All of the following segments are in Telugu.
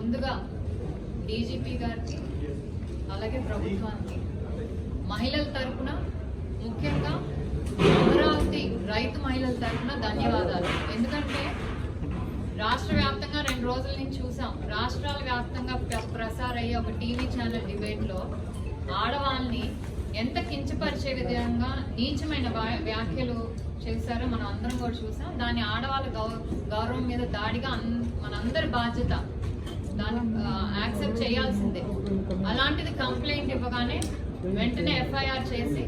ముందుగా డీజీపీ గారికి అలాగే ప్రభుత్వానికి మహిళల తరపున ముఖ్యంగా అమరావతి రైతు మహిళల తరపున ధన్యవాదాలు. ఎందుకంటే రాష్ట్ర వ్యాప్తంగా 2 రోజుల నుంచి చూసాం, రాష్ట్రాల వ్యాప్తంగా ప్రసారయ్యే ఒక టీవీ ఛానల్ డిబేట్లో ఆడవాళ్ళని ఎంత కించపరిచే విధంగా నీచమైన వ్యాఖ్యలు చేశారో మనం అందరం కూడా చూసాం. దాని ఆడవాళ్ళ గౌరవం మీద దాడిగా మనందరి బాధ్యత, దాన్ని యాక్సెప్ట్ చేయాల్సిందే. అలాంటిది కంప్లైంట్ ఇవ్వగానే వెంటనే ఎఫ్ఐఆర్ చేసి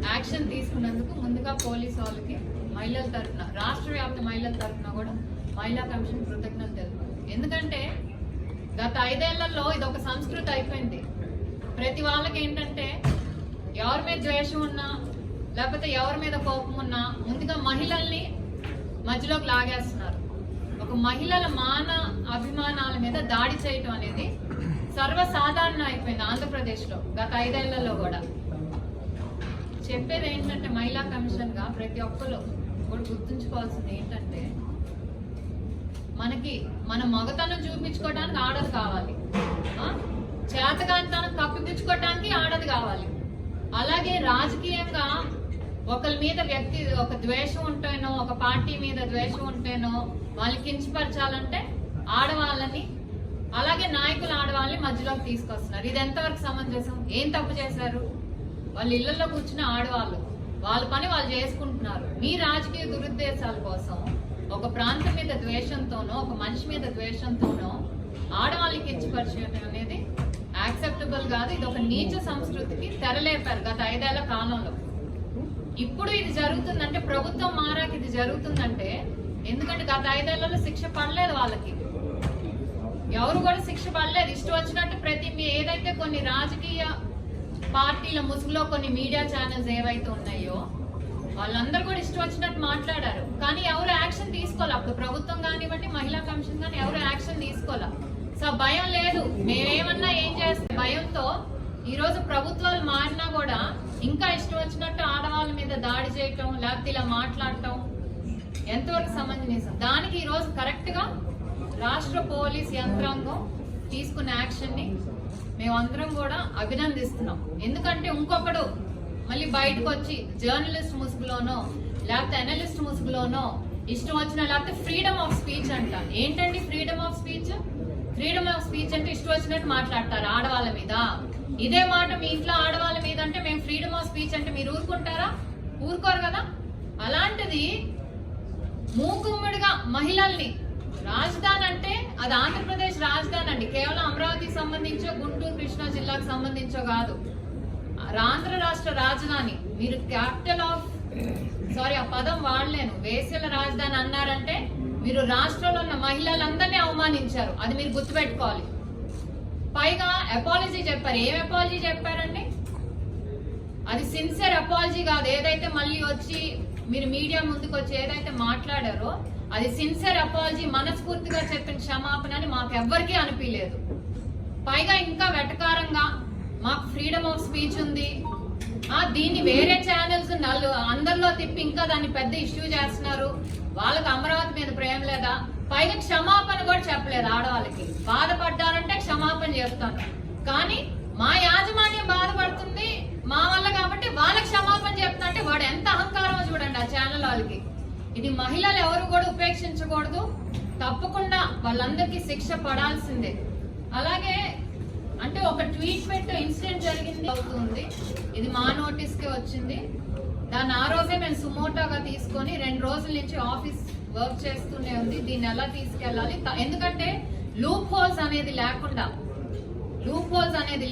యాక్షన్ తీసుకున్నందుకు ముందుగా పోలీసు వాళ్ళకి మహిళల తరఫున, రాష్ట్ర వ్యాప్త మహిళల తరఫున కూడా మహిళా కమిషన్ కృతజ్ఞతలు తెలుపుతారు. ఎందుకంటే గత 5 ఏళ్లలో ఇది ఒక సంస్కృతి అయిపోయింది. ప్రతి వాళ్ళకి ఏంటంటే ఎవరి మీద ద్వేషం ఉన్నా లేకపోతే ఎవరి మీద కోపం ఉన్నా ముందుగా మహిళల్ని మధ్యలోకి లాగేస్తున్నారు. ఒక మహిళల అభిమానాల మీద దాడి చేయటం అనేది సర్వసాధారణ అయిపోయింది ఆంధ్రప్రదేశ్లో గత 5 ఏళ్లలో కూడా. చెప్పేది ఏంటంటే మహిళా కమిషన్ గా ప్రతి ఒక్కరు కూడా గుర్తుంచుకోవాల్సింది ఏంటంటే మనకి మన మగతనం చూపించుకోవడానికి ఆడది కావాలి, చేతకాంతనం కప్పిపుచ్చుకోవడానికి ఆడది కావాలి. అలాగే రాజకీయంగా ఒకరి మీద ఒక ద్వేషం ఉంటేనో, ఒక పార్టీ మీద ద్వేషం ఉంటేనో వాళ్ళని కించపరచాలంటే ఆడవాళ్ళని, అలాగే నాయకులు ఆడవాళ్ళని మధ్యలోకి తీసుకొస్తున్నారు. ఇది ఎంతవరకు సమంజసం? ఏం తప్పు చేశారు? వాళ్ళ ఇళ్లలో కూర్చున్న ఆడవాళ్ళు వాళ్ళ పని వాళ్ళు చేసుకుంటున్నారు. మీ రాజకీయ దురుద్దేశాల కోసం ఒక ప్రాంతం మీద ద్వేషంతోనో, ఒక మనిషి మీద ద్వేషంతోనో ఆడవాళ్ళకి కించపరిచడం అనేది యాక్సెప్టబుల్ కాదు. ఇది ఒక నీచ సంస్కృతికి తెరలేపారు గత 5 ఏళ్ల కాలంలో. ఇప్పుడు ఇది జరుగుతుందంటే, ప్రభుత్వం మారాక ఇది జరుగుతుందంటే, ఎందుకంటే గత 5 ఏళ్లలో శిక్ష పడలేదు వాళ్ళకి, ఎవరు కూడా శిక్ష పడలేదు. ఇష్టం వచ్చినట్టు ఏదైతే కొన్ని రాజకీయ పార్టీల ముసుగులో కొన్ని మీడియా ఛానల్స్ ఏవైతే ఉన్నాయో వాళ్ళందరూ కూడా ఇష్టం వచ్చినట్టు మాట్లాడారు. కానీ ఎవరు యాక్షన్ తీసుకోవాలి. అప్పుడు ప్రభుత్వం కానివ్వండి, మహిళా కమిషన్ కానీ ఎవరు యాక్షన్ తీసుకోవాలి. సో భయం లేదు, మేమేమన్నా ఏం చేస్తాం భయంతో ఈరోజు ప్రభుత్వాలు మారినా కూడా ఇంకా ఇష్టం వచ్చినట్టు ఆడవాళ్ళ మీద దాడి చేయటం, లేకపోతే ఇలా మాట్లాడటం ఎంతవరకు సమంజసం? దానికి ఈరోజు కరెక్ట్ గా రాష్ట్ర పోలీస్ యంత్రాంగం తీసుకున్న యాక్షన్ ని మేమందరం కూడా అభినందిస్తున్నాం. ఎందుకంటే ఇంకొకడు మళ్ళీ బయటకు వచ్చి జర్నలిస్ట్ ముసుగులోనో లేకపోతే అనలిస్ట్ ముసుగులోనో ఇష్టం వచ్చిన, లేకపోతే ఫ్రీడమ్ ఆఫ్ స్పీచ్ అంట. ఏంటండి freedom of speech? Freedom of speech అంటే ఇష్టం వచ్చినట్టు మాట్లాడతారు ఆడవాళ్ళ మీద. ఇదే మాట మీ ఇంట్లో ఆడవాళ్ళ మీద అంటే మేము ఫ్రీడమ్ ఆఫ్ స్పీచ్ అంటే మీరు ఊరుకుంటారా? ఊరుకోరు కదా. అలాంటిది మూకుమ్మడిగా మహిళల్ని, రాజధాని అంటే అది ఆంధ్రప్రదేశ్ రాజధాని అండి, కేవలం అమరావతికి సంబంధించో గుంటూరు కృష్ణా జిల్లాకు సంబంధించో కాదు, ఆంధ్ర రాష్ట్ర రాజధాని. మీరు క్యాపిటల్ ఆఫ్ ఆ పదం వాడలేను, వేశ్యల రాజధాని అన్నారంటే మీరు రాష్ట్రంలో ఉన్న మహిళలందరినీ అవమానించారు. అది మీరు గుర్తుపెట్టుకోవాలి. పైగా అపాలజీ చెప్పారు. ఏం అపాలజీ చెప్పారండి? అది సిన్సియర్ అపాలజీ కాదు. ఏదైతే మళ్ళీ వచ్చి మీరు మీడియా ముందుకు వచ్చి ఏదైతే మాట్లాడారో అది సిన్సియర్ అపాలజీ, మనస్ఫూర్తిగా చెప్పిన క్షమాపణ అని మాకు ఎవ్వరికీ అనిపించలేదు. పైగా ఇంకా వెటకారంగా మాకు ఫ్రీడమ్ ఆఫ్ స్పీచ్ ఉంది, దీన్ని వేరే ఛానల్స్ అందరిలో తిప్పి ఇంకా దాన్ని పెద్ద ఇష్యూ చేస్తున్నారు, వాళ్ళకి అమరావతి మీద ప్రేమ లేదా, పైగా క్షమాపణ కూడా చెప్పలేదు ఆడవాళ్ళకి. బాధపడ్డారంటే క్షమాపణ చెప్తాను, కానీ మా యాజమాన్యం బాధపడుతుంది మా వల్ల కాబట్టి వాళ్ళకి క్షమాపణ చెప్తా అంటే వాడు ఎంత అహంకారమో చూడండి ఆ ఛానల్ వాళ్ళకి. ఇది మహిళలు ఎవరు కూడా ఉపేక్షించకూడదు, తప్పకుండా వాళ్ళందరికీ శిక్ష పడాల్సిందే. అలాగే అంటే ఒక ట్వీట్ పెట్టే ఇన్సిడెంట్ జరిగింది అవుతుంది, ఇది మా నోటీస్ కి వచ్చింది. దాన్ని ఆ రోజే మేము సుమోటోగా తీసుకొని 2 రోజుల నుంచి ఆఫీస్ వర్క్ చేస్తూనే ఉంది. దీన్ని ఎలా తీసుకెళ్ళాలి, ఎందుకంటే లూప్ హోల్స్ అనేది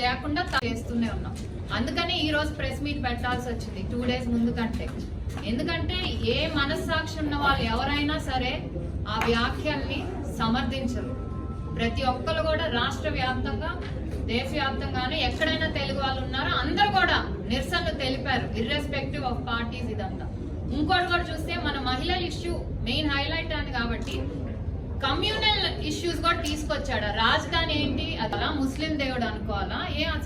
లేకుండా చేస్తూనే ఉన్నాం. అందుకని ఈ రోజు ప్రెస్ మీట్ పెట్టాల్సి వచ్చింది 2 డేస్ ముందు కంటే. ఎందుకంటే ఏ మనస్సాక్షి ఉన్న వాళ్ళు ఎవరైనా సరే ఆ వ్యాఖ్యల్ని సమర్థించరు. ప్రతి ఒక్కరు కూడా రాష్ట్ర వ్యాప్తంగా, దేశవ్యాప్తంగానే ఎక్కడైనా తెలుగు వాళ్ళు ఉన్నారో అందరూ కూడా నిరసనలు తెలిపారు, ఇర్రెస్పెక్టివ్ ఆఫ్ పార్టీస్. ఇదంతా ఇంకోటి కూడా చూస్తే మన మహిళల ఇష్యూ మెయిన్ హైలైట్ అని కాబట్టి కమ్యూనల్ ఇష్యూస్ కూడా తీసుకొచ్చాడు. రాజధాని ఏంటి, అలా ముస్లిం దేవుడు అనుకోవాలా? అసలు